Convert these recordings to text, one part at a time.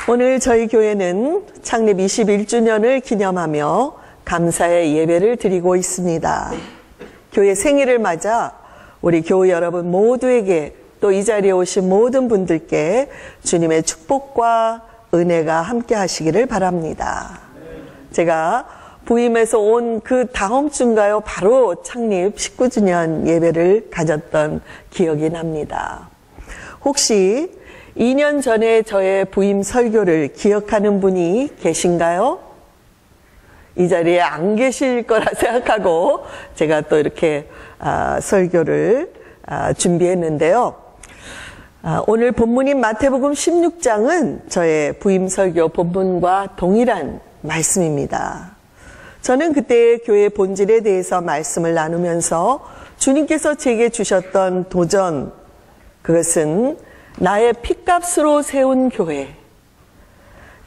오늘 저희 교회는 창립 21주년을 기념하며 감사의 예배를 드리고 있습니다. 교회 생일을 맞아 우리 교우 여러분 모두에게 또 이 자리에 오신 모든 분들께 주님의 축복과 은혜가 함께 하시기를 바랍니다. 제가 부임에서 온 그 다음 주인가요? 바로 창립 19주년 예배를 가졌던 기억이 납니다. 혹시 2년 전에 저의 부임 설교를 기억하는 분이 계신가요? 이 자리에 안 계실 거라 생각하고 제가 또 이렇게 설교를 준비했는데요. 오늘 본문인 마태복음 16장은 저의 부임 설교 본문과 동일한 말씀입니다. 저는 그때 교회 본질에 대해서 말씀을 나누면서 주님께서 제게 주셨던 도전, 그것은 나의 핏값으로 세운 교회,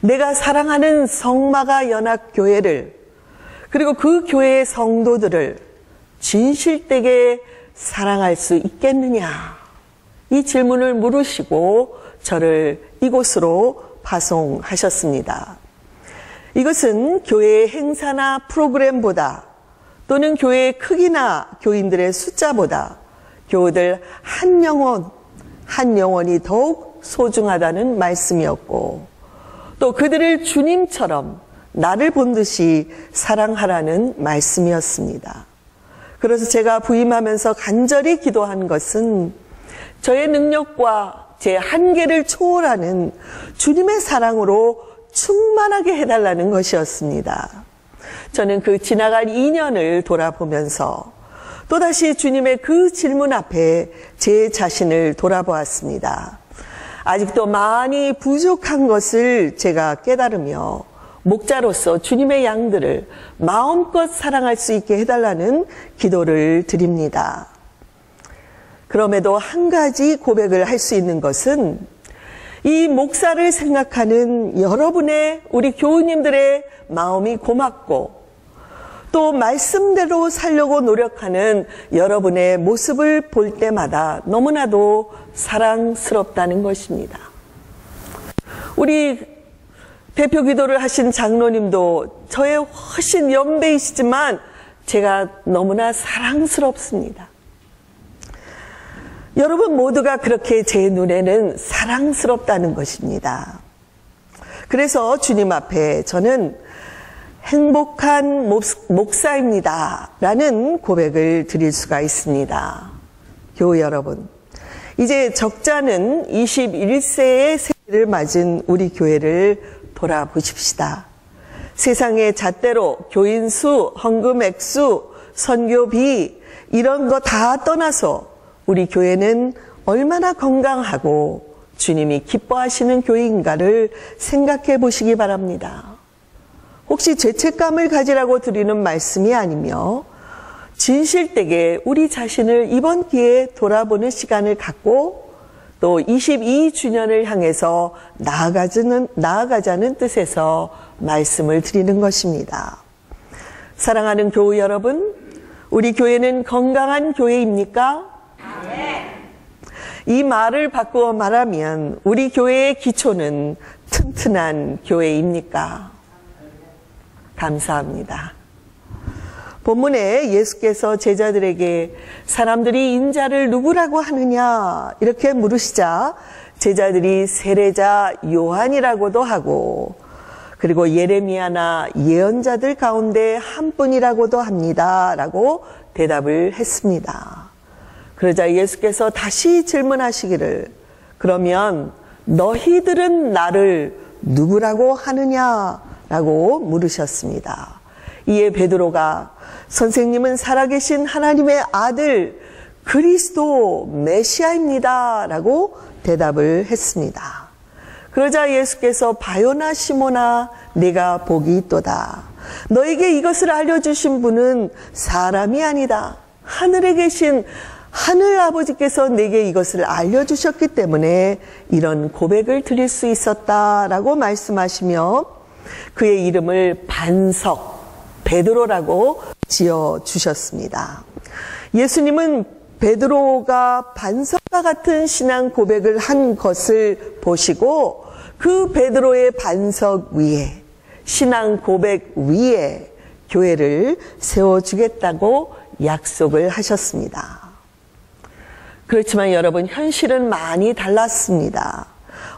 내가 사랑하는 성마가 연합교회를, 그리고 그 교회의 성도들을 진실되게 사랑할 수 있겠느냐, 이 질문을 물으시고 저를 이곳으로 파송하셨습니다. 이것은 교회의 행사나 프로그램보다 또는 교회의 크기나 교인들의 숫자보다 교우들 한 영혼이 더욱 소중하다는 말씀이었고, 또 그들을 주님처럼 나를 본 듯이 사랑하라는 말씀이었습니다. 그래서 제가 부임하면서 간절히 기도한 것은 저의 능력과 제 한계를 초월하는 주님의 사랑으로 충만하게 해달라는 것이었습니다. 저는 그 지나간 2년을 돌아보면서 또다시 주님의 그 질문 앞에 제 자신을 돌아보았습니다. 아직도 많이 부족한 것을 제가 깨달으며 목자로서 주님의 양들을 마음껏 사랑할 수 있게 해달라는 기도를 드립니다. 그럼에도 한 가지 고백을 할 수 있는 것은 이 목사를 생각하는 여러분의, 우리 교우님들의 마음이 고맙고 또 말씀대로 살려고 노력하는 여러분의 모습을 볼 때마다 너무나도 사랑스럽다는 것입니다. 우리 대표 기도를 하신 장로님도 저의 훨씬 연배이시지만 제가 너무나 사랑스럽습니다. 여러분 모두가 그렇게 제 눈에는 사랑스럽다는 것입니다. 그래서 주님 앞에 저는 행복한 목사입니다 라는 고백을 드릴 수가 있습니다. 교우 여러분, 이제 적잖은 21세의 생일을 맞은 우리 교회를 돌아보십시다. 세상의 잣대로 교인 수, 헌금 액수, 선교비 이런 거 다 떠나서 우리 교회는 얼마나 건강하고 주님이 기뻐하시는 교회인가를 생각해 보시기 바랍니다. 혹시 죄책감을 가지라고 드리는 말씀이 아니며 진실되게 우리 자신을 이번 기회에 돌아보는 시간을 갖고 또 22주년을 향해서 나아가자는 뜻에서 말씀을 드리는 것입니다. 사랑하는 교우 여러분, 우리 교회는 건강한 교회입니까? 이 말을 바꾸어 말하면 우리 교회의 기초는 튼튼한 교회입니까? 감사합니다. 본문에 예수께서 제자들에게 사람들이 인자를 누구라고 하느냐 이렇게 물으시자 제자들이 세례자 요한이라고도 하고 그리고 예레미야나 예언자들 가운데 한 분이라고도 합니다 라고 대답을 했습니다. 그러자 예수께서 다시 질문하시기를, 그러면 너희들은 나를 누구라고 하느냐라고 물으셨습니다. 이에 베드로가 선생님은 살아계신 하나님의 아들 그리스도 메시아입니다 라고 대답을 했습니다. 그러자 예수께서 바요나 시몬아 네가 복이 있도다. 너에게 이것을 알려주신 분은 사람이 아니다. 하늘에 계신 하늘 아버지께서 내게 이것을 알려주셨기 때문에 이런 고백을 드릴 수 있었다라고 말씀하시며 그의 이름을 반석 베드로라고 지어주셨습니다. 예수님은 베드로가 반석과 같은 신앙 고백을 한 것을 보시고 그 베드로의 반석 위에, 신앙 고백 위에 교회를 세워주겠다고 약속을 하셨습니다. 그렇지만 여러분, 현실은 많이 달랐습니다.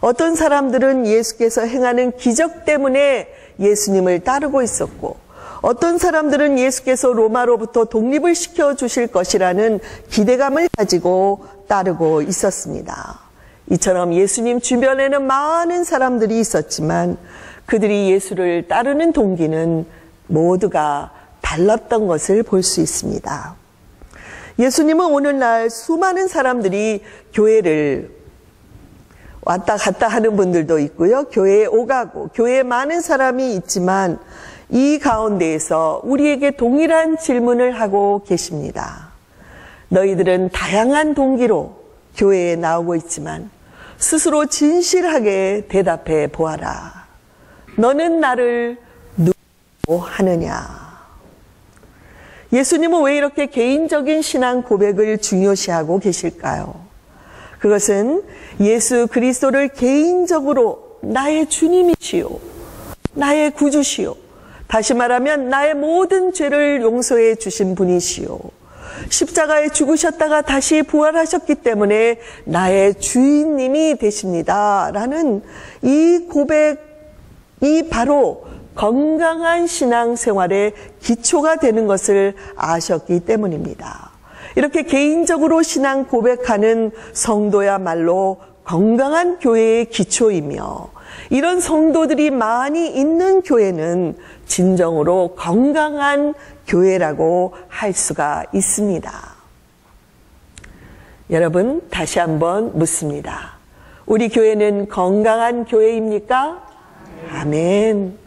어떤 사람들은 예수께서 행하는 기적 때문에 예수님을 따르고 있었고, 어떤 사람들은 예수께서 로마로부터 독립을 시켜주실 것이라는 기대감을 가지고 따르고 있었습니다. 이처럼 예수님 주변에는 많은 사람들이 있었지만 그들이 예수를 따르는 동기는 모두가 달랐던 것을 볼 수 있습니다. 예수님은 오늘날 수많은 사람들이 교회를 왔다 갔다 하는 분들도 있고요. 교회에 오가고 교회에 많은 사람이 있지만 이 가운데에서 우리에게 동일한 질문을 하고 계십니다. 너희들은 다양한 동기로 교회에 나오고 있지만 스스로 진실하게 대답해 보아라. 너는 나를 누구로 하느냐? 예수님은 왜 이렇게 개인적인 신앙 고백을 중요시하고 계실까요? 그것은 예수 그리스도를 개인적으로 나의 주님이시요, 나의 구주시요, 다시 말하면 나의 모든 죄를 용서해 주신 분이시요, 십자가에 죽으셨다가 다시 부활하셨기 때문에 나의 주인님이 되십니다 라는 이 고백이 바로 건강한 신앙생활의 기초가 되는 것을 아셨기 때문입니다. 이렇게 개인적으로 신앙 고백하는 성도야말로 건강한 교회의 기초이며, 이런 성도들이 많이 있는 교회는 진정으로 건강한 교회라고 할 수가 있습니다. 여러분, 다시 한번 묻습니다. 우리 교회는 건강한 교회입니까? 아멘.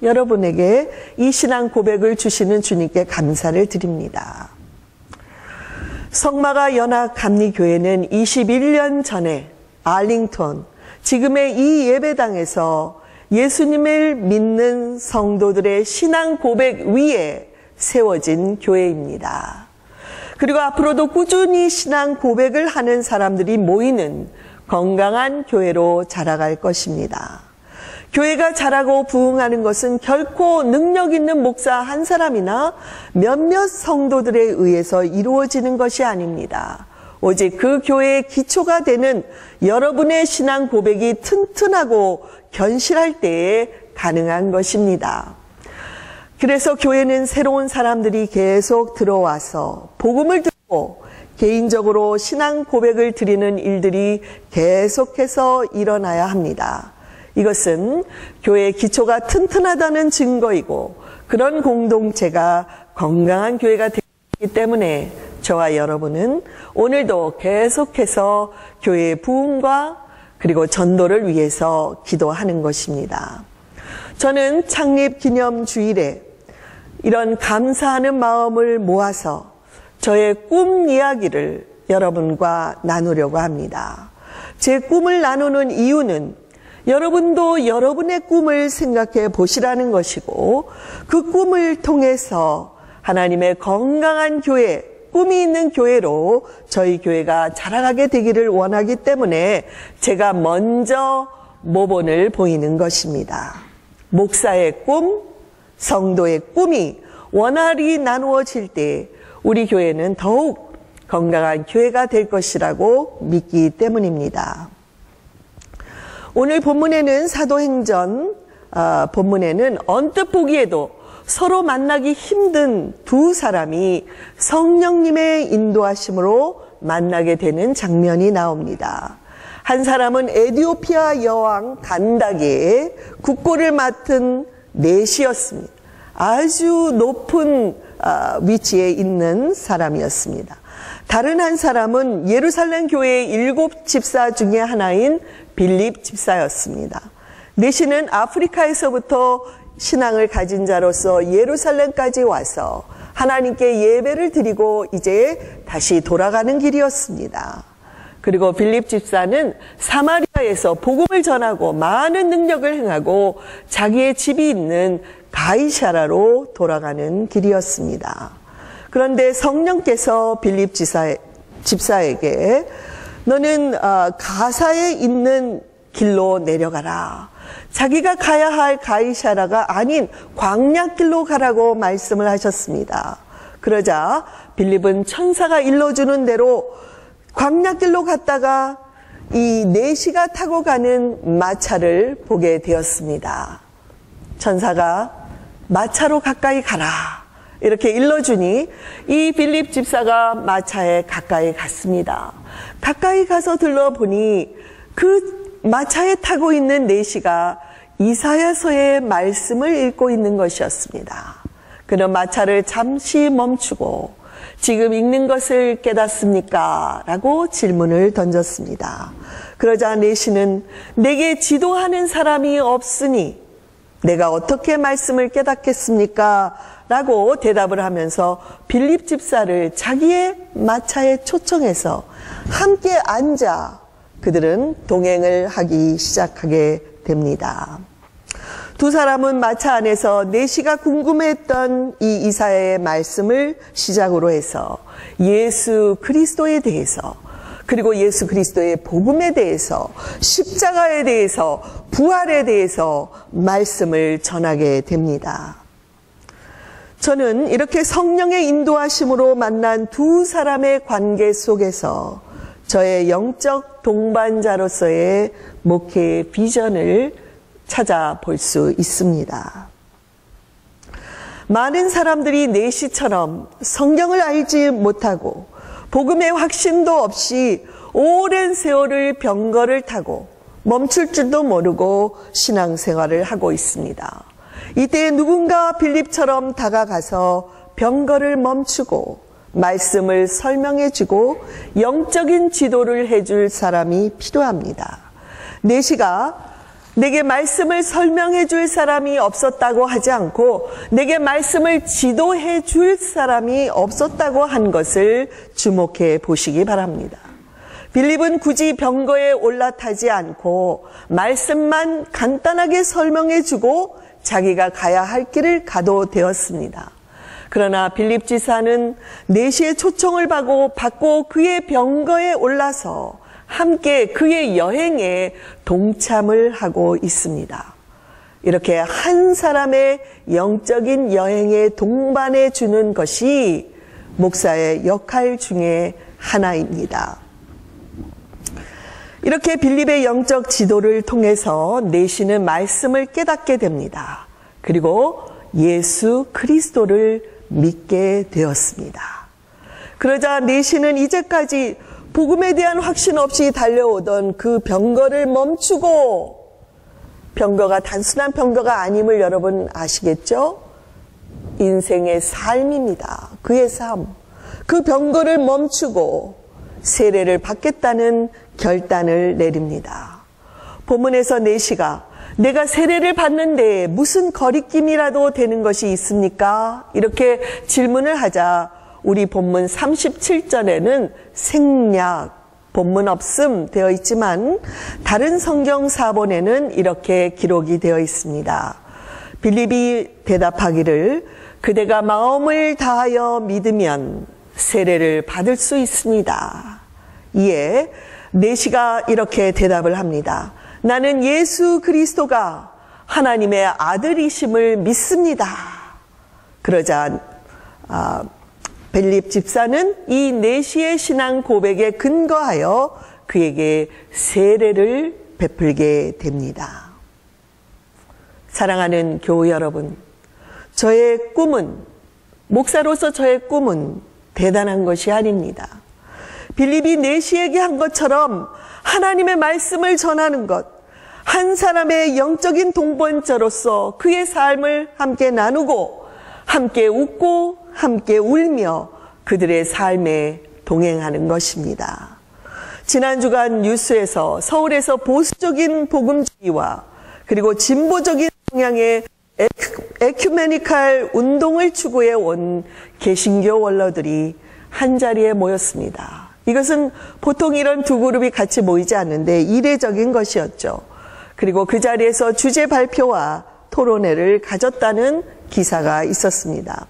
여러분에게 이 신앙 고백을 주시는 주님께 감사를 드립니다. 성마가 연합감리교회는 21년 전에 알링턴, 지금의 이 예배당에서 예수님을 믿는 성도들의 신앙 고백 위에 세워진 교회입니다. 그리고 앞으로도 꾸준히 신앙 고백을 하는 사람들이 모이는 건강한 교회로 자라갈 것입니다. 교회가 자라고 부흥하는 것은 결코 능력 있는 목사 한 사람이나 몇몇 성도들에 의해서 이루어지는 것이 아닙니다. 오직 그 교회의 기초가 되는 여러분의 신앙 고백이 튼튼하고 견실할 때에 가능한 것입니다. 그래서 교회는 새로운 사람들이 계속 들어와서 복음을 듣고 개인적으로 신앙 고백을 드리는 일들이 계속해서 일어나야 합니다. 이것은 교회의 기초가 튼튼하다는 증거이고, 그런 공동체가 건강한 교회가 되기 때문에 저와 여러분은 오늘도 계속해서 교회의 부흥과 그리고 전도를 위해서 기도하는 것입니다. 저는 창립 기념 주일에 이런 감사하는 마음을 모아서 저의 꿈 이야기를 여러분과 나누려고 합니다. 제 꿈을 나누는 이유는 여러분도 여러분의 꿈을 생각해 보시라는 것이고, 그 꿈을 통해서 하나님의 건강한 교회, 꿈이 있는 교회로 저희 교회가 자라가게 되기를 원하기 때문에 제가 먼저 모본을 보이는 것입니다. 목사의 꿈, 성도의 꿈이 원활히 나누어질 때 우리 교회는 더욱 건강한 교회가 될 것이라고 믿기 때문입니다. 오늘 본문에는 사도행전 본문에는 언뜻 보기에도 서로 만나기 힘든 두 사람이 성령님의 인도하심으로 만나게 되는 장면이 나옵니다. 한 사람은 에티오피아 여왕 간다게의 국고를 맡은 내시였습니다. 아주 높은 위치에 있는 사람이었습니다. 다른 한 사람은 예루살렘 교회의 7 집사 중에 하나인 빌립 집사였습니다. 내시는 아프리카에서부터 신앙을 가진 자로서 예루살렘까지 와서 하나님께 예배를 드리고 이제 다시 돌아가는 길이었습니다. 그리고 빌립 집사는 사마리아에서 복음을 전하고 많은 능력을 행하고 자기의 집이 있는 가이사라로 돌아가는 길이었습니다. 그런데 성령께서 빌립 집사에게 너는 가사에 있는 길로 내려가라. 자기가 가야 할 가이사라가 아닌 광야길로 가라고 말씀을 하셨습니다. 그러자 빌립은 천사가 일러주는 대로 광야길로 갔다가 이 내시가 타고 가는 마차를 보게 되었습니다. 천사가 마차로 가까이 가라 이렇게 일러주니 이 빌립 집사가 마차에 가까이 갔습니다. 가까이 가서 들러보니 그 마차에 타고 있는 내시가 이사야서의 말씀을 읽고 있는 것이었습니다. 그는 마차를 잠시 멈추고 지금 읽는 것을 깨닫습니까? 라고 질문을 던졌습니다. 그러자 내시는 내게 지도하는 사람이 없으니 내가 어떻게 말씀을 깨닫겠습니까? 라고 대답을 하면서 빌립 집사를 자기의 마차에 초청해서 함께 앉아 그들은 동행을 하기 시작하게 됩니다. 두 사람은 마차 안에서 내시가 궁금했던 이 이사야의 말씀을 시작으로 해서 예수 그리스도에 대해서 그리고 예수 그리스도의 복음에 대해서 십자가에 대해서 부활에 대해서 말씀을 전하게 됩니다. 저는 이렇게 성령의 인도하심으로 만난 두 사람의 관계 속에서 저의 영적 동반자로서의 목회의 비전을 찾아볼 수 있습니다. 많은 사람들이 내시처럼 성경을 알지 못하고 복음의 확신도 없이 오랜 세월을 병거를 타고 멈출 줄도 모르고 신앙생활을 하고 있습니다. 이때 누군가 빌립처럼 다가가서 병거를 멈추고 말씀을 설명해주고 영적인 지도를 해줄 사람이 필요합니다. 내시가 내게 말씀을 설명해 줄 사람이 없었다고 하지 않고 내게 말씀을 지도해 줄 사람이 없었다고 한 것을 주목해 보시기 바랍니다. 빌립은 굳이 병거에 올라타지 않고 말씀만 간단하게 설명해 주고 자기가 가야 할 길을 가도 되었습니다. 그러나 빌립 지사는 내시의 초청을 받고 그의 병거에 올라서 함께 그의 여행에 동참을 하고 있습니다. 이렇게 한 사람의 영적인 여행에 동반해 주는 것이 목사의 역할 중에 하나입니다. 이렇게 빌립의 영적 지도를 통해서 내시는 말씀을 깨닫게 됩니다. 그리고 예수 그리스도를 믿게 되었습니다. 그러자 내시는 이제까지 복음에 대한 확신 없이 달려오던 그 병거를 멈추고, 병거가 단순한 병거가 아님을 여러분 아시겠죠? 인생의 삶입니다. 그의 삶. 그 병거를 멈추고 세례를 받겠다는 결단을 내립니다. 본문에서 내시가 내가 세례를 받는데 무슨 거리낌이라도 되는 것이 있습니까? 이렇게 질문을 하자 우리 본문 37절에는 생략, 본문 없음 되어 있지만 다른 성경 사본에는 이렇게 기록이 되어 있습니다. 빌립이 대답하기를 그대가 마음을 다하여 믿으면 세례를 받을 수 있습니다. 이에 내시가 이렇게 대답을 합니다. 나는 예수 그리스도가 하나님의 아들이심을 믿습니다. 그러자 빌립 집사는 이 내시의 신앙 고백에 근거하여 그에게 세례를 베풀게 됩니다. 사랑하는 교우 여러분, 저의 꿈은, 목사로서 저의 꿈은 대단한 것이 아닙니다. 빌립이 내시에게 한 것처럼 하나님의 말씀을 전하는 것, 한 사람의 영적인 동반자로서 그의 삶을 함께 나누고 함께 웃고 함께 울며 그들의 삶에 동행하는 것입니다. 지난 주간 뉴스에서 서울에서 보수적인 복음주의와 그리고 진보적인 성향의 에큐메니칼 운동을 추구해 온 개신교 원로들이 한자리에 모였습니다. 이것은 보통 이런 두 그룹이 같이 모이지 않는데 이례적인 것이었죠. 그리고 그 자리에서 주제 발표와 토론회를 가졌다는 기사가 있었습니다.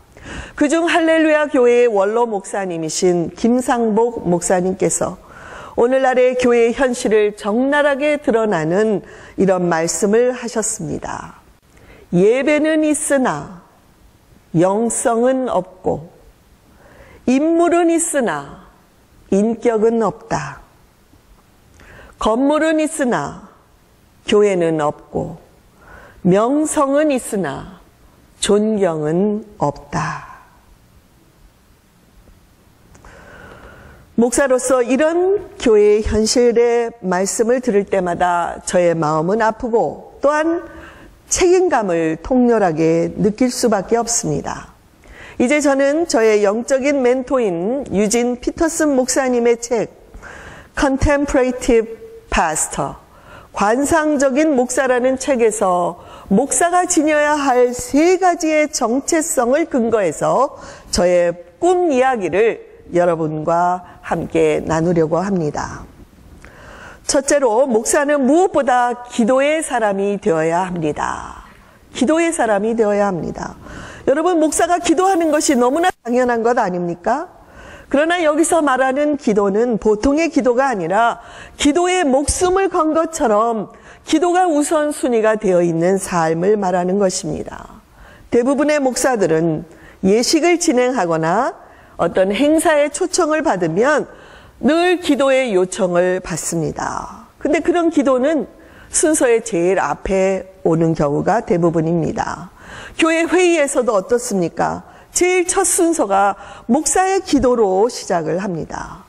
그중 할렐루야 교회의 원로 목사님이신 김상복 목사님께서 오늘날의 교회의 현실을 적나라하게 드러나는 이런 말씀을 하셨습니다. 예배는 있으나 영성은 없고, 인물은 있으나 인격은 없다. 건물은 있으나 교회는 없고, 명성은 있으나 존경은 없다. 목사로서 이런 교회의 현실의 말씀을 들을 때마다 저의 마음은 아프고 또한 책임감을 통렬하게 느낄 수밖에 없습니다. 이제 저는 저의 영적인 멘토인 유진 피터슨 목사님의 책 Contemplative Pastor, 관상적인 목사라는 책에서 목사가 지녀야 할 3가지의 정체성을 근거해서 저의 꿈 이야기를 여러분과 함께 나누려고 합니다. 첫째로, 목사는 무엇보다 기도의 사람이 되어야 합니다. 기도의 사람이 되어야 합니다. 여러분, 목사가 기도하는 것이 너무나 당연한 것 아닙니까? 그러나 여기서 말하는 기도는 보통의 기도가 아니라 기도에 목숨을 건 것처럼 기도가 우선순위가 되어 있는 삶을 말하는 것입니다. 대부분의 목사들은 예식을 진행하거나 어떤 행사에 초청을 받으면 늘 기도의 요청을 받습니다. 근데 그런 기도는 순서의 제일 앞에 오는 경우가 대부분입니다. 교회 회의에서도 어떻습니까? 제일 첫 순서가 목사의 기도로 시작을 합니다.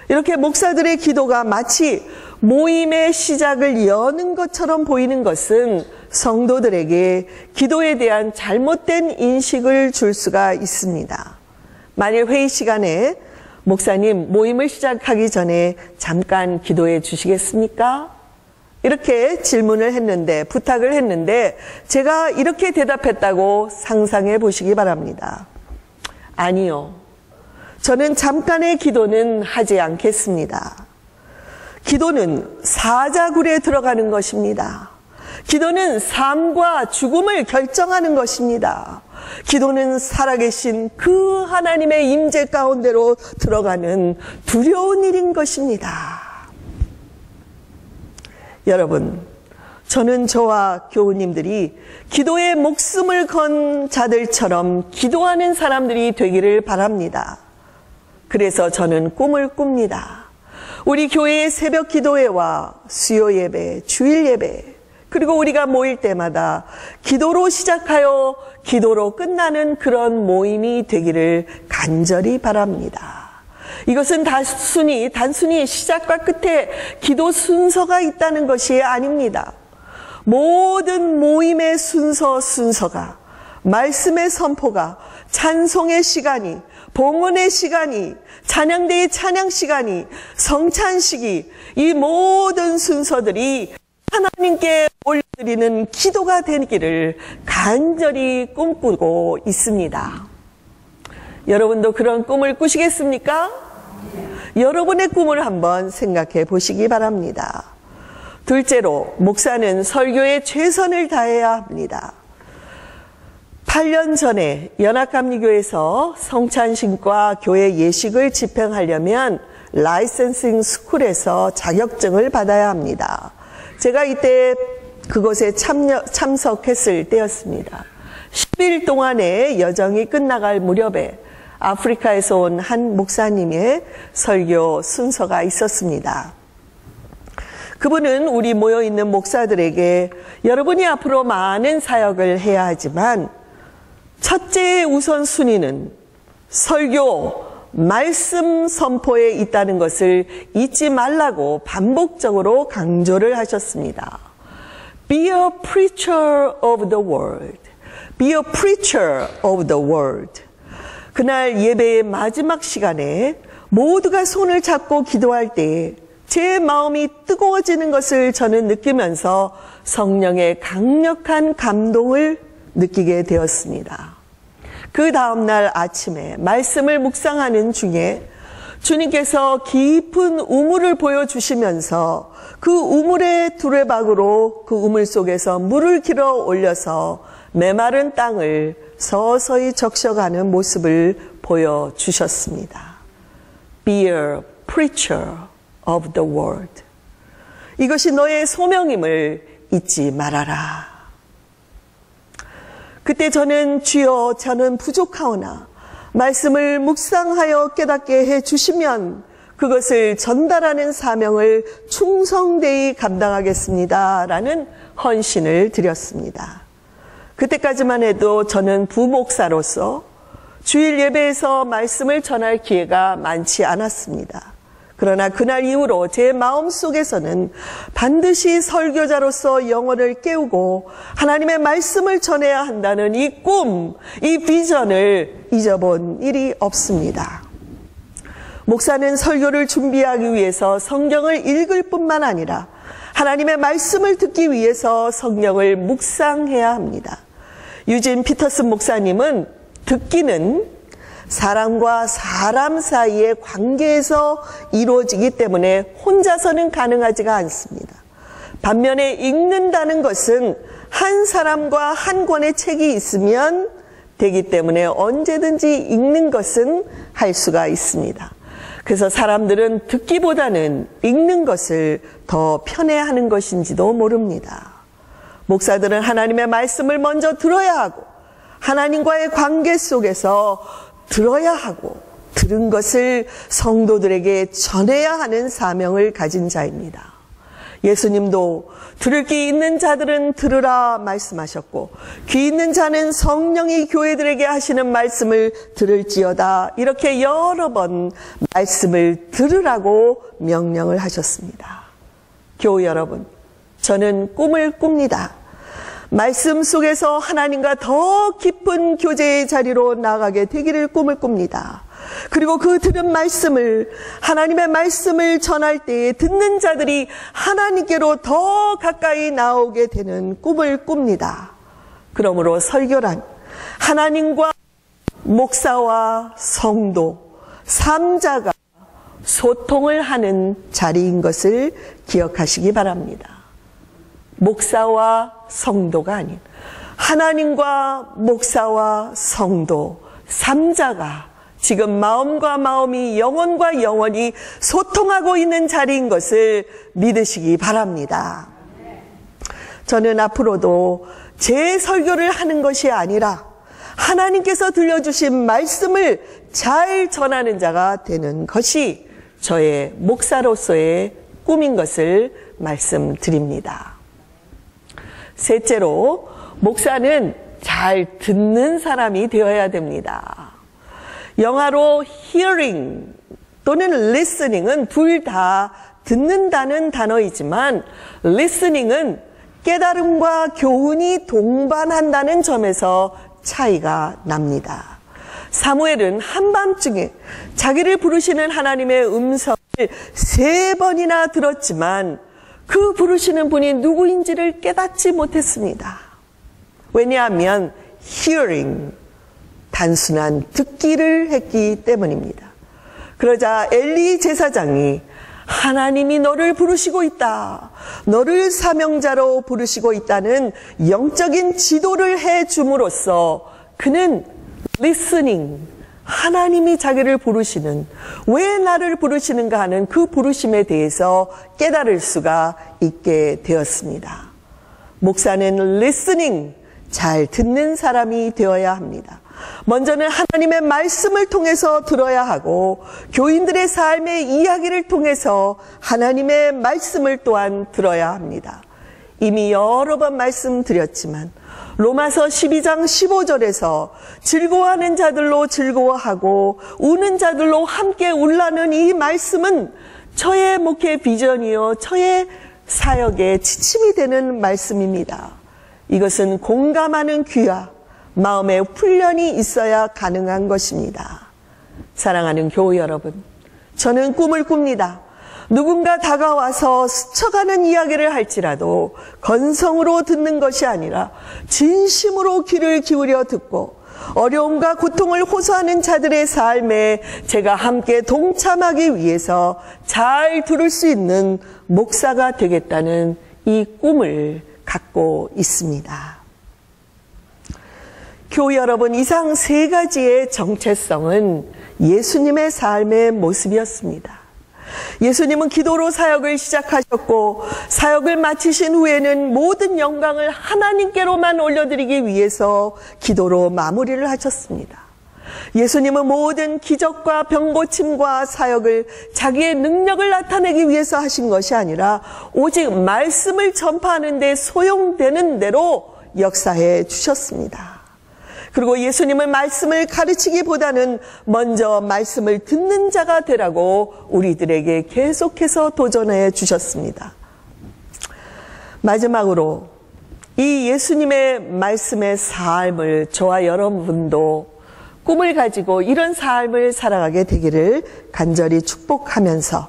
이렇게 목사들의 기도가 마치 모임의 시작을 여는 것처럼 보이는 것은 성도들에게 기도에 대한 잘못된 인식을 줄 수가 있습니다. 만일 회의 시간에 목사님, 모임을 시작하기 전에 잠깐 기도해 주시겠습니까? 이렇게 질문을 했는데, 부탁을 했는데 제가 이렇게 대답했다고 상상해 보시기 바랍니다. 아니요. 저는 잠깐의 기도는 하지 않겠습니다. 기도는 사자굴에 들어가는 것입니다. 기도는 삶과 죽음을 결정하는 것입니다. 기도는 살아계신 그 하나님의 임재 가운데로 들어가는 두려운 일인 것입니다. 여러분, 저는 저와 교우님들이 기도에 목숨을 건 자들처럼 기도하는 사람들이 되기를 바랍니다. 그래서 저는 꿈을 꿉니다. 우리 교회의 새벽 기도회와 수요 예배, 주일 예배, 그리고 우리가 모일 때마다 기도로 시작하여 기도로 끝나는 그런 모임이 되기를 간절히 바랍니다. 이것은 단순히 시작과 끝에 기도 순서가 있다는 것이 아닙니다. 모든 모임의 순서가, 말씀의 선포가, 찬송의 시간이, 봉헌의 시간이, 찬양대의 찬양 시간이, 성찬식이, 이 모든 순서들이 하나님께 올려드리는 기도가 되기를 간절히 꿈꾸고 있습니다. 여러분도 그런 꿈을 꾸시겠습니까? 여러분의 꿈을 한번 생각해 보시기 바랍니다. 둘째로, 목사는 설교에 최선을 다해야 합니다. 8년 전에 연합감리교에서 성찬식과 교회 예식을 집행하려면 라이센싱 스쿨에서 자격증을 받아야 합니다. 제가 이때 그곳에 참석했을 때였습니다. 10일 동안의 여정이 끝나갈 무렵에 아프리카에서 온 한 목사님의 설교 순서가 있었습니다. 그분은 우리 모여있는 목사들에게 여러분이 앞으로 많은 사역을 해야 하지만 첫째 우선순위는 설교, 말씀 선포에 있다는 것을 잊지 말라고 반복적으로 강조를 하셨습니다. Be a preacher of the word. Be a preacher of the word. 그날 예배의 마지막 시간에 모두가 손을 잡고 기도할 때 제 마음이 뜨거워지는 것을 저는 느끼면서 성령의 강력한 감동을 느끼게 되었습니다. 그 다음날 아침에 말씀을 묵상하는 중에 주님께서 깊은 우물을 보여주시면서 그 우물의 두레박으로 그 우물 속에서 물을 길어 올려서 메마른 땅을 서서히 적셔가는 모습을 보여주셨습니다. Be a preacher of the world. 이것이 너의 소명임을 잊지 말아라. 그때 저는 주여 저는 부족하오나 말씀을 묵상하여 깨닫게 해 주시면 그것을 전달하는 사명을 충성되이 감당하겠습니다. 라는 헌신을 드렸습니다. 그때까지만 해도 저는 부목사로서 주일 예배에서 말씀을 전할 기회가 많지 않았습니다. 그러나 그날 이후로 제 마음속에서는 반드시 설교자로서 영혼을 깨우고 하나님의 말씀을 전해야 한다는 이 꿈, 이 비전을 잊어본 일이 없습니다. 목사는 설교를 준비하기 위해서 성경을 읽을 뿐만 아니라 하나님의 말씀을 듣기 위해서 성경을 묵상해야 합니다. 유진 피터슨 목사님은 듣기는 사람과 사람 사이의 관계에서 이루어지기 때문에 혼자서는 가능하지가 않습니다. 반면에 읽는다는 것은 한 사람과 한 권의 책이 있으면 되기 때문에 언제든지 읽는 것은 할 수가 있습니다. 그래서 사람들은 듣기보다는 읽는 것을 더 편애하는 것인지도 모릅니다. 목사들은 하나님의 말씀을 먼저 들어야 하고 하나님과의 관계 속에서 들어야 하고 들은 것을 성도들에게 전해야 하는 사명을 가진 자입니다. 예수님도 들을 귀 있는 자들은 들으라 말씀하셨고 귀 있는 자는 성령이 교회들에게 하시는 말씀을 들을지어다 이렇게 여러 번 말씀을 들으라고 명령을 하셨습니다. 교우 여러분, 저는 꿈을 꿉니다. 말씀 속에서 하나님과 더 깊은 교제의 자리로 나아가게 되기를 꿈을 꿉니다. 그리고 그 들은 말씀을 하나님의 말씀을 전할 때에 듣는 자들이 하나님께로 더 가까이 나오게 되는 꿈을 꿉니다. 그러므로 설교란 하나님과 목사와 성도, 삼자가 소통을 하는 자리인 것을 기억하시기 바랍니다. 목사와 성도가 아닌 하나님과 목사와 성도, 삼자가 지금 마음과 마음이 영혼과 영혼이 소통하고 있는 자리인 것을 믿으시기 바랍니다. 저는 앞으로도 제 설교를 하는 것이 아니라 하나님께서 들려주신 말씀을 잘 전하는 자가 되는 것이 저의 목사로서의 꿈인 것을 말씀드립니다. 셋째로, 목사는 잘 듣는 사람이 되어야 됩니다. 영어로 hearing 또는 listening은 둘 다 듣는다는 단어이지만 listening은 깨달음과 교훈이 동반한다는 점에서 차이가 납니다. 사무엘은 한밤중에 자기를 부르시는 하나님의 음성을 3번이나 들었지만 그 부르시는 분이 누구인지를 깨닫지 못했습니다. 왜냐하면 hearing, 단순한 듣기를 했기 때문입니다. 그러자 엘리 제사장이 하나님이 너를 부르시고 있다, 너를 사명자로 부르시고 있다는 영적인 지도를 해줌으로써 그는 listening, 하나님이 자기를 부르시는, 왜 나를 부르시는가 하는 그 부르심에 대해서 깨달을 수가 있게 되었습니다. 목사는 listening, 잘 듣는 사람이 되어야 합니다. 먼저는 하나님의 말씀을 통해서 들어야 하고 교인들의 삶의 이야기를 통해서 하나님의 말씀을 또한 들어야 합니다. 이미 여러 번 말씀드렸지만 로마서 12장 15절에서 즐거워하는 자들로 즐거워하고 우는 자들로 함께 울라는 이 말씀은 저의 목회 비전이요, 저의 사역의 지침이 되는 말씀입니다. 이것은 공감하는 귀와 마음의 훈련이 있어야 가능한 것입니다. 사랑하는 교우 여러분, 저는 꿈을 꿉니다. 누군가 다가와서 스쳐가는 이야기를 할지라도 건성으로 듣는 것이 아니라 진심으로 귀를 기울여 듣고 어려움과 고통을 호소하는 자들의 삶에 제가 함께 동참하기 위해서 잘 들을 수 있는 목사가 되겠다는 이 꿈을 갖고 있습니다. 교우 여러분, 이상 3가지의 정체성은 예수님의 삶의 모습이었습니다. 예수님은 기도로 사역을 시작하셨고 사역을 마치신 후에는 모든 영광을 하나님께로만 올려드리기 위해서 기도로 마무리를 하셨습니다. 예수님은 모든 기적과 병고침과 사역을 자기의 능력을 나타내기 위해서 하신 것이 아니라 오직 말씀을 전파하는 데 소용되는 대로 역사해 주셨습니다. 그리고 예수님은 말씀을 가르치기보다는 먼저 말씀을 듣는 자가 되라고 우리들에게 계속해서 도전해 주셨습니다. 마지막으로 이 예수님의 말씀의 삶을 저와 여러분도 꿈을 가지고 이런 삶을 살아가게 되기를 간절히 축복하면서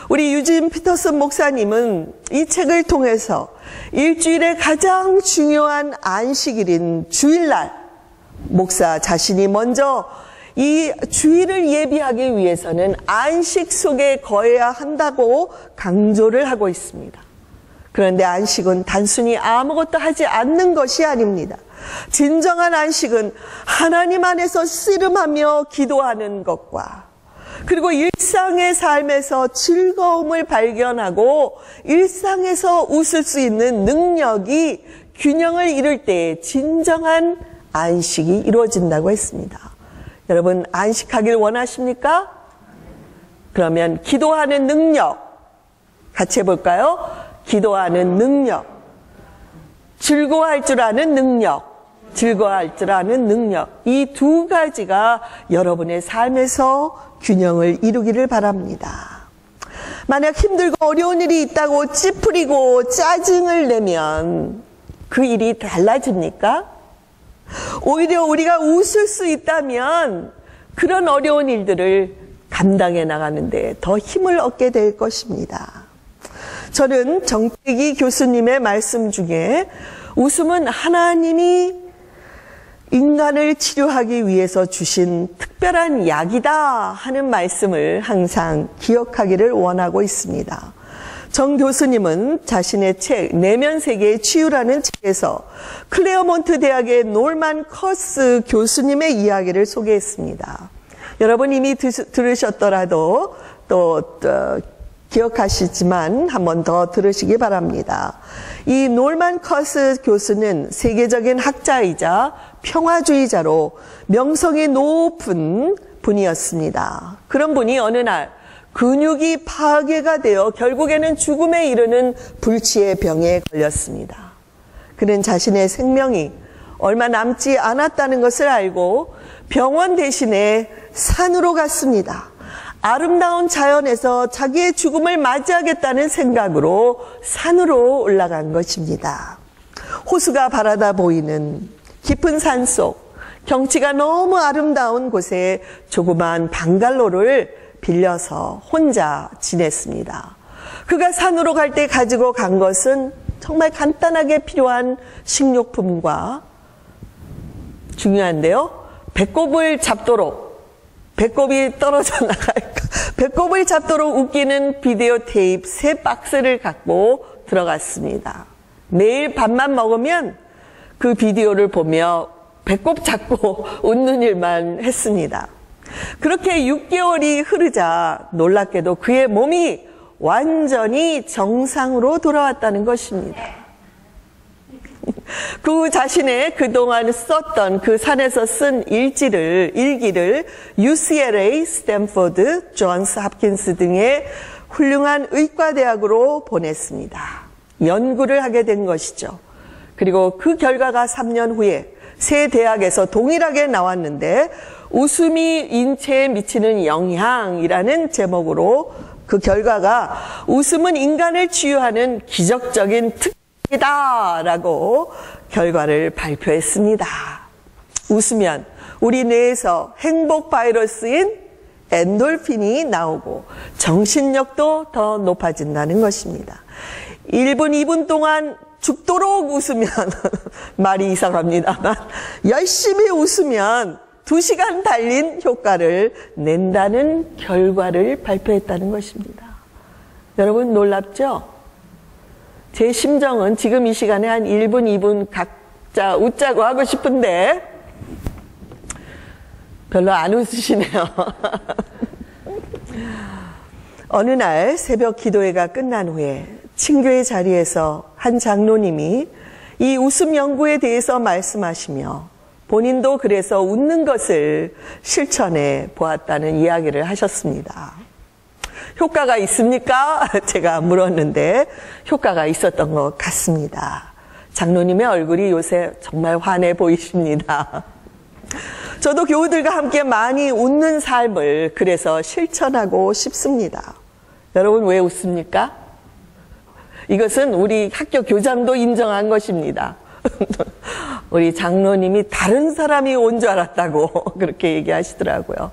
우리 유진 피터슨 목사님은 이 책을 통해서 일주일의 가장 중요한 안식일인 주일날 목사 자신이 먼저 이 주일을 예비하기 위해서는 안식 속에 거해야 한다고 강조를 하고 있습니다. 그런데 안식은 단순히 아무것도 하지 않는 것이 아닙니다. 진정한 안식은 하나님 안에서 씨름하며 기도하는 것과 그리고 일상의 삶에서 즐거움을 발견하고 일상에서 웃을 수 있는 능력이 균형을 이룰 때 진정한 안식이 이루어진다고 했습니다. 여러분 안식하길 원하십니까? 그러면 기도하는 능력 같이 해볼까요? 기도하는 능력, 즐거워할 줄 아는 능력, 즐거워할 줄 아는 능력, 이 두 가지가 여러분의 삶에서 균형을 이루기를 바랍니다. 만약 힘들고 어려운 일이 있다고 찌푸리고 짜증을 내면 그 일이 달라집니까? 오히려 우리가 웃을 수 있다면 그런 어려운 일들을 감당해 나가는데 더 힘을 얻게 될 것입니다. 저는 정태기 교수님의 말씀 중에 웃음은 하나님이 인간을 치료하기 위해서 주신 특별한 약이다 하는 말씀을 항상 기억하기를 원하고 있습니다. 정 교수님은 자신의 책 내면 세계의 치유라는 책에서 클레어몬트 대학의 놀만 커스 교수님의 이야기를 소개했습니다. 여러분 이미 들으셨더라도 또 기억하시지만 한 번 더 들으시기 바랍니다. 이 놀만 커스 교수는 세계적인 학자이자 평화주의자로 명성이 높은 분이었습니다. 그런 분이 어느 날 근육이 파괴가 되어 결국에는 죽음에 이르는 불치의 병에 걸렸습니다. 그는 자신의 생명이 얼마 남지 않았다는 것을 알고 병원 대신에 산으로 갔습니다. 아름다운 자연에서 자기의 죽음을 맞이하겠다는 생각으로 산으로 올라간 것입니다. 호수가 바라다 보이는 깊은 산속, 경치가 너무 아름다운 곳에 조그마한 방갈로를 빌려서 혼자 지냈습니다. 그가 산으로 갈 때 가지고 간 것은 정말 간단하게 필요한 식료품과 중요한데요. 배꼽을 잡도록, 배꼽이 떨어져 나갈까, 배꼽을 잡도록 웃기는 비디오 테이프 3박스를 갖고 들어갔습니다. 매일 밥만 먹으면 그 비디오를 보며 배꼽 잡고 웃는 일만 했습니다. 그렇게 6개월이 흐르자 놀랍게도 그의 몸이 완전히 정상으로 돌아왔다는 것입니다. 그 자신의 그동안 썼던 그 산에서 쓴 일기를 UCLA, 스탠포드, 존스 홉킨스 등의 훌륭한 의과대학으로 보냈습니다. 연구를 하게 된 것이죠. 그리고 그 결과가 3년 후에 세 대학에서 동일하게 나왔는데 웃음이 인체에 미치는 영향이라는 제목으로 그 결과가 웃음은 인간을 치유하는 기적적인 특기다라고 결과를 발표했습니다. 웃으면 우리 뇌에서 행복 바이러스인 엔돌핀이 나오고 정신력도 더 높아진다는 것입니다. 1분, 2분 동안 죽도록 웃으면 말이 이상합니다만 열심히 웃으면 2시간 달린 효과를 낸다는 결과를 발표했다는 것입니다. 여러분 놀랍죠? 제 심정은 지금 이 시간에 한 1분, 2분 각자 웃자고 하고 싶은데 별로 안 웃으시네요. 어느 날 새벽 기도회가 끝난 후에 친교의 자리에서 한 장로님이 이 웃음 연구에 대해서 말씀하시며 본인도 그래서 웃는 것을 실천해 보았다는 이야기를 하셨습니다. 효과가 있습니까? 제가 물었는데 효과가 있었던 것 같습니다. 장로님의 얼굴이 요새 정말 환해 보이십니다. 저도 교우들과 함께 많이 웃는 삶을 그래서 실천하고 싶습니다. 여러분 왜 웃습니까? 이것은 우리 학교 교장도 인정한 것입니다. 우리 장로님이 다른 사람이 온 줄 알았다고 그렇게 얘기하시더라고요.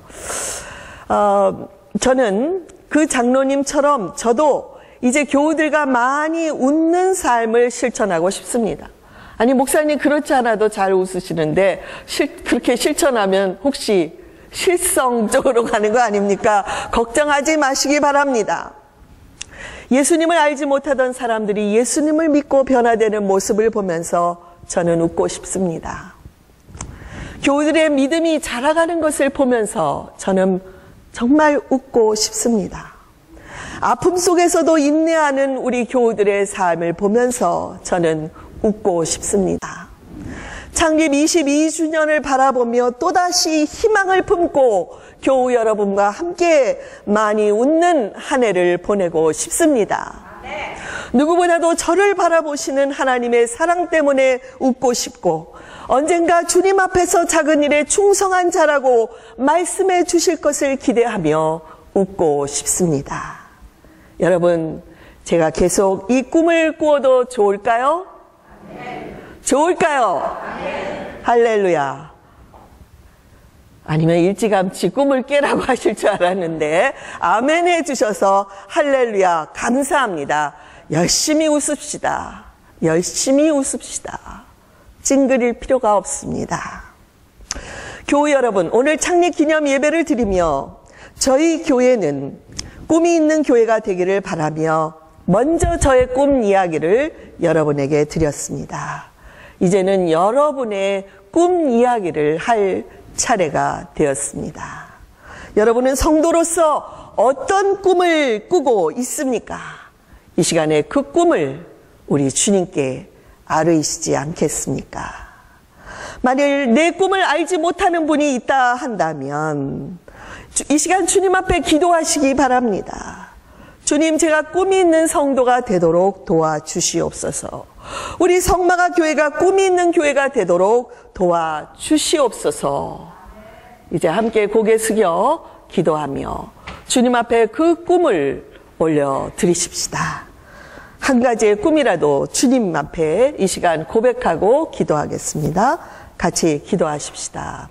저는 그 장로님처럼 저도 이제 교우들과 많이 웃는 삶을 실천하고 싶습니다. 아니 목사님 그렇지 않아도 잘 웃으시는데 그렇게 실천하면 혹시 실성 쪽으로 가는 거 아닙니까? 걱정하지 마시기 바랍니다. 예수님을 알지 못하던 사람들이 예수님을 믿고 변화되는 모습을 보면서 저는 웃고 싶습니다. 교우들의 믿음이 자라가는 것을 보면서 저는 정말 웃고 싶습니다. 아픔 속에서도 인내하는 우리 교우들의 삶을 보면서 저는 웃고 싶습니다. 창립 22주년을 바라보며 또다시 희망을 품고 교우 여러분과 함께 많이 웃는 한 해를 보내고 싶습니다. 누구보다도 저를 바라보시는 하나님의 사랑 때문에 웃고 싶고 언젠가 주님 앞에서 작은 일에 충성한 자라고 말씀해 주실 것을 기대하며 웃고 싶습니다. 여러분, 제가 계속 이 꿈을 꾸어도 좋을까요? 좋을까요? 할렐루야. 아니면 일찌감치 꿈을 깨라고 하실 줄 알았는데 아멘 해주셔서 할렐루야 감사합니다. 열심히 웃읍시다. 열심히 웃읍시다. 찡그릴 필요가 없습니다. 교우 여러분, 오늘 창립 기념 예배를 드리며 저희 교회는 꿈이 있는 교회가 되기를 바라며 먼저 저의 꿈 이야기를 여러분에게 드렸습니다. 이제는 여러분의 꿈 이야기를 할 차례가 되었습니다. 여러분은 성도로서 어떤 꿈을 꾸고 있습니까? 이 시간에 그 꿈을 우리 주님께 아뢰시지 않겠습니까? 만일 내 꿈을 알지 못하는 분이 있다 한다면 이 시간 주님 앞에 기도하시기 바랍니다. 주님, 제가 꿈이 있는 성도가 되도록 도와주시옵소서. 우리 성마가 교회가 꿈이 있는 교회가 되도록 도와주시옵소서. 이제 함께 고개 숙여 기도하며 주님 앞에 그 꿈을 올려드리십시다. 한 가지의 꿈이라도 주님 앞에 이 시간 고백하고 기도하겠습니다. 같이 기도하십시다.